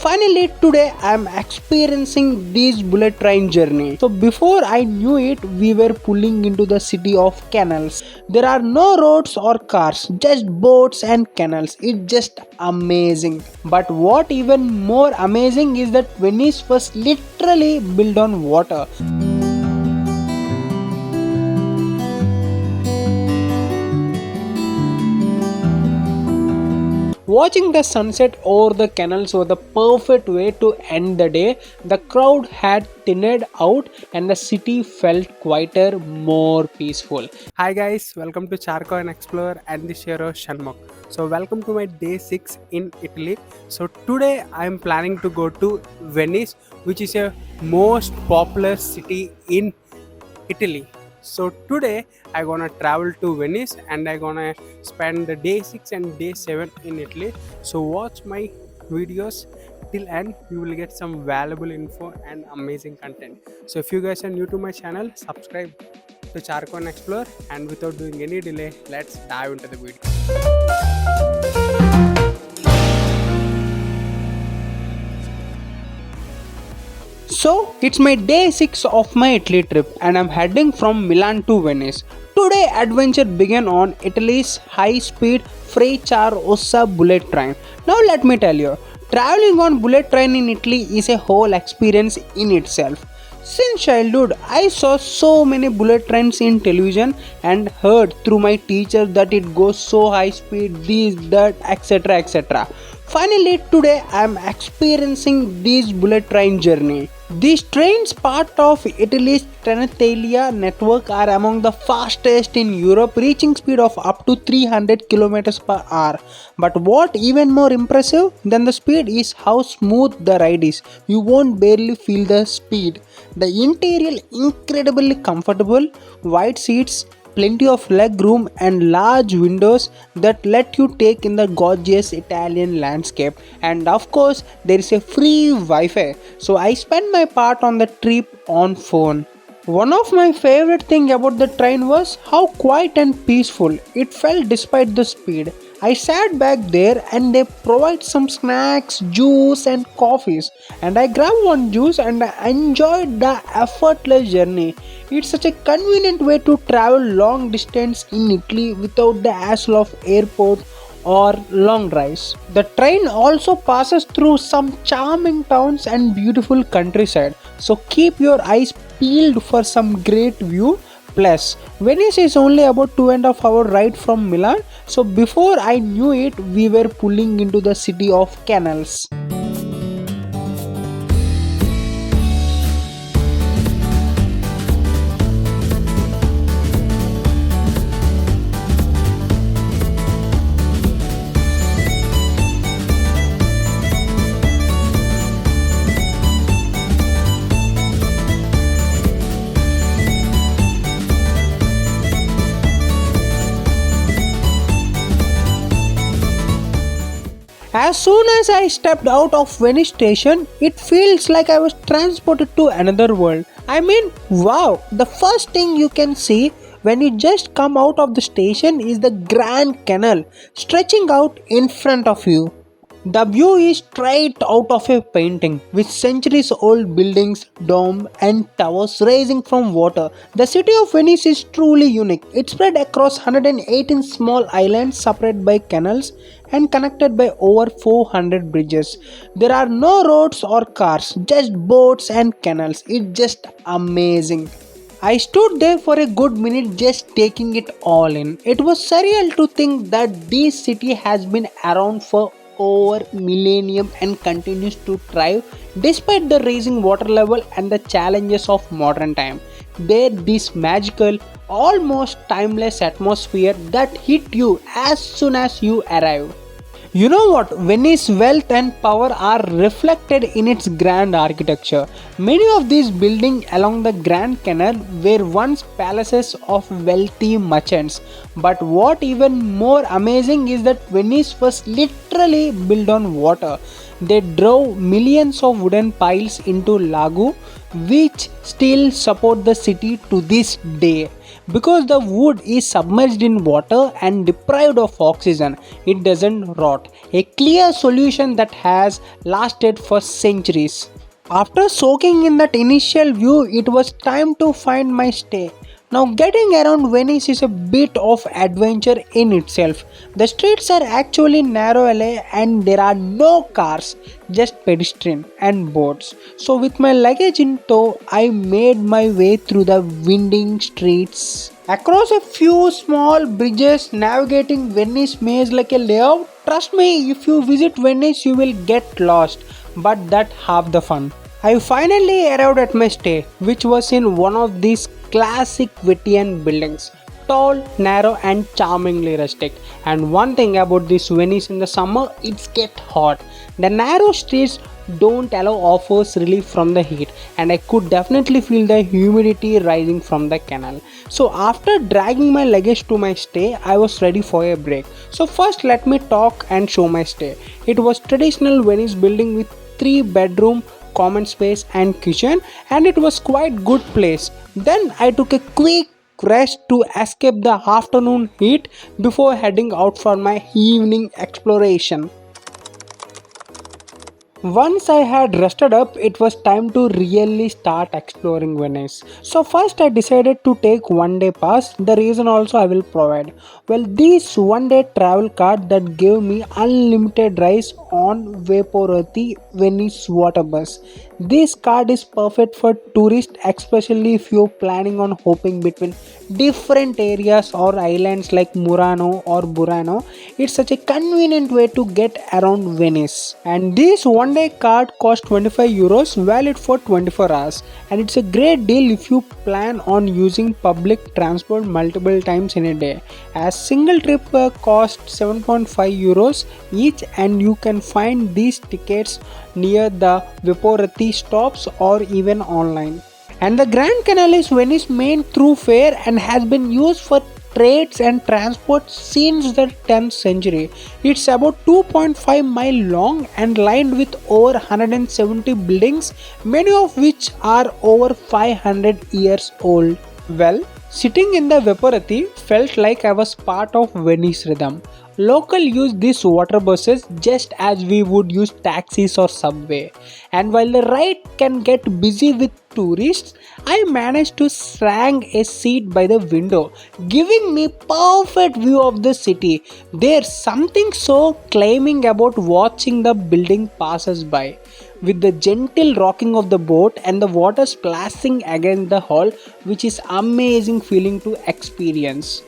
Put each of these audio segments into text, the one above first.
Finally, today I am experiencing this bullet train journey. So before I knew it, we were pulling into the city of canals. There are no roads or cars, just boats and canals. It's just amazing. But what even more amazing is that Venice was literally built on water. Watching the sunset over the canals was the perfect way to end the day. The crowd had thinned out and the city felt quieter, more peaceful. Hi guys, welcome to Charco and Explorer and this hero Shanmuk. So welcome to my day 6 in Italy. So today I am planning to go to Venice, which is a most popular city in Italy. So today I gonna travel to Venice and I gonna spend the day 6 and day 7 in Italy. So watch my videos till end. You will get some valuable info and amazing content. So if you guys are new to my channel, subscribe to Charco and Explore, and without doing any delay, let's dive into the video. So it's my day 6 of my Italy trip and I'm heading from Milan to Venice. Today adventure began on Italy's high-speed Frecciarossa bullet train. Now let me tell you, traveling on bullet train in Italy is a whole experience in itself. Since childhood, I saw so many bullet trains in television and heard through my teacher that it goes so high speed, this, that, etc. etc. Finally, today I am experiencing this bullet train journey. These trains, part of Italy's Trenitalia network, are among the fastest in Europe, reaching speed of up to 300 kilometers per hour. But what even more impressive than the speed is how smooth the ride is. You won't barely feel the speed. The interior incredibly comfortable, wide seats, plenty of leg room and large windows that let you take in the gorgeous Italian landscape, and of course there is a free Wi-Fi, so I spend my part on the trip on phone. One of my favorite thing about the train was how quiet and peaceful it felt despite the speed. I sat back there and they provide some snacks, juice and coffees, and I grabbed one juice and I enjoyed the effortless journey. It's such a convenient way to travel long distance in Italy without the hassle of airport or long drives. The train also passes through some charming towns and beautiful countryside, so keep your eyes peeled for some great view. Plus, Venice is only about 2.5 hour ride from Milan, so before I knew it, we were pulling into the city of canals. As soon as I stepped out of Venice station, it feels like I was transported to another world. I mean, wow, the first thing you can see when you just come out of the station is the Grand Canal stretching out in front of you. The view is straight out of a painting, with centuries old buildings, domes and towers rising from water. The city of Venice is truly unique. It's spread across 118 small islands separated by canals and connected by over 400 bridges. There are no roads or cars, just boats and canals. It's just amazing. I stood there for a good minute just taking it all in. It was surreal to think that this city has been around for over millennium and continues to thrive despite the rising water level and the challenges of modern time. There this magical, almost timeless atmosphere that hit you as soon as you arrive. You know what? Venice's wealth and power are reflected in its grand architecture. Many of these buildings along the Grand Canal were once palaces of wealthy merchants. But what even more amazing is that Venice was literally built on water. They drove millions of wooden piles into lagoon, which still support the city to this day. Because the wood is submerged in water and deprived of oxygen, it doesn't rot. A clear solution that has lasted for centuries. After soaking in that initial view, it was time to find my stay. Now, getting around Venice is a bit of adventure in itself. The streets are actually narrow and there are no cars, just pedestrian and boats. So, with my luggage in tow, I made my way through the winding streets. Across a few small bridges, navigating Venice maze like a layout. Trust me, if you visit Venice, you will get lost, but that's half the fun. I finally arrived at my stay, which was in one of these classic Vitian buildings. Tall, narrow, and charmingly rustic. And one thing about this Venice in the summer, it's get hot. The narrow streets don't allow offers relief from the heat, and I could definitely feel the humidity rising from the canal. So after dragging my luggage to my stay, I was ready for a break. So first let me talk and show my stay. It was traditional Venice building with 3 bedroom, common space and kitchen, and it was quite good place. Then I took a quick rest to escape the afternoon heat before heading out for my evening exploration. Once I had rested up, it was time to really start exploring Venice. So first I decided to take 1 day pass. The reason also I will provide. Well, this 1 day travel card that gave me unlimited rides on Vaporati Venice water bus. This card is perfect for tourists, especially if you're planning on hopping between different areas or islands like Murano or Burano. It's such a convenient way to get around Venice. And this 1 day card costs €25, valid for 24 hours. And it's a great deal if you plan on using public transport multiple times in a day. As single trip costs €7.5 each, and you can find these tickets near the Vaporati stops or even online. And the Grand Canal is Venice's main thoroughfare and has been used for trades and transport since the 10th century. It's about 2.5 miles long and lined with over 170 buildings, many of which are over 500 years old. Well, sitting in the Vaporati felt like I was part of Venice rhythm. Local use these water buses just as we would use taxis or subway. And while the ride can get busy with tourists, I managed to snag a seat by the window, giving me perfect view of the city. There's something so claiming about watching the building passes by, with the gentle rocking of the boat and the water splashing against the hull, which is amazing feeling to experience.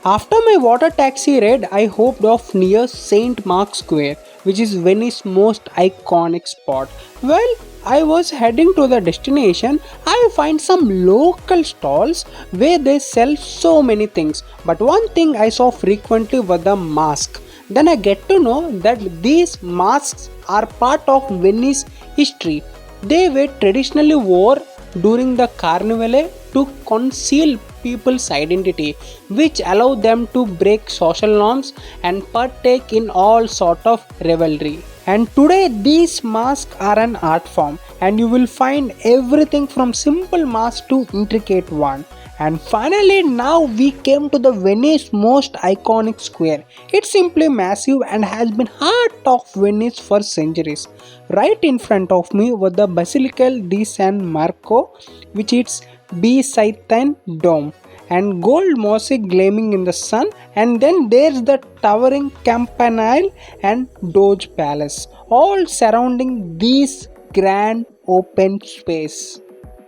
After my water taxi ride, I hopped off near St. Mark's Square, which is Venice's most iconic spot. Well, I was heading to the destination. I find some local stalls where they sell so many things, but one thing I saw frequently was the mask. Then I get to know that these masks are part of Venice history. They were traditionally worn during the Carnival to conceal people's identity, which allow them to break social norms and partake in all sort of revelry. And today these masks are an art form, and you will find everything from simple masks to intricate one. And finally, now we came to the Venice most iconic square. It's simply massive and has been heart of Venice for centuries. Right in front of me was the Basilica di San Marco, which is Byzantine dome and gold mosaic gleaming in the sun, and then there's the towering campanile and Doge Palace, all surrounding this grand open space.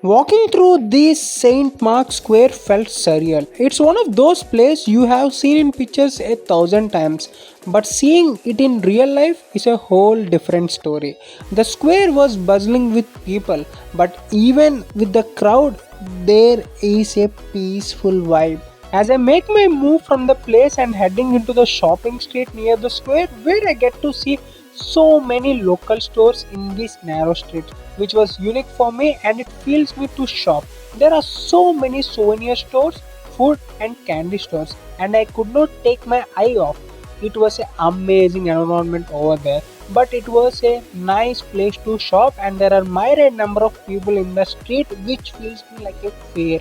Walking through this St. Mark's Square felt surreal. It's one of those places you have seen in pictures 1,000 times, but seeing it in real life is a whole different story. The square was buzzing with people, but even with the crowd, There is a peaceful vibe. As I make my move from the place and heading into the shopping street near the square, where I get to see so many local stores in this narrow street, which was unique for me and it feels me to shop. There are so many souvenir stores, food and candy stores, and I could not take my eye off. It was an amazing environment over there, but it was a nice place to shop, and there are myriad number of people in the street, which feels me like a fair.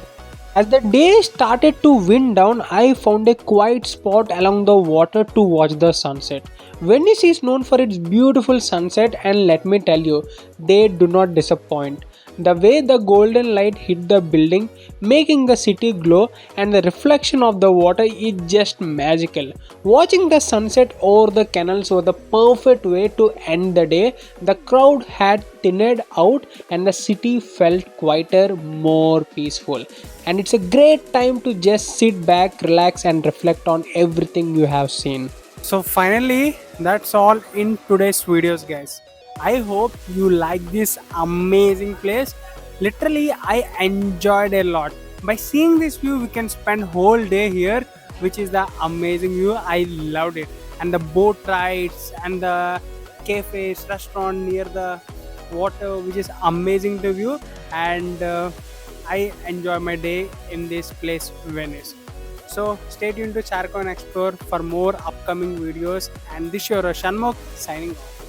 As the day started to wind down, I found a quiet spot along the water to watch the sunset. Venice is known for its beautiful sunset, and let me tell you, they do not disappoint. The way the golden light hit the building, making the city glow, and the reflection of the water is just magical. Watching the sunset over the canals was the perfect way to end the day. The crowd had thinned out, and the city felt quieter, more peaceful. And it's a great time to just sit back, relax, and reflect on everything you have seen. So finally, that's all in today's videos, guys. I hope you like this amazing place. Literally, I enjoyed a lot. By seeing this view, we can spend whole day here, which is the amazing view. I loved it. And the boat rides and the cafes, restaurant near the water, which is amazing to view. And I enjoy my day in this place, Venice. So stay tuned to Charco and Explore for more upcoming videos. And this is your Shanmukh signing off.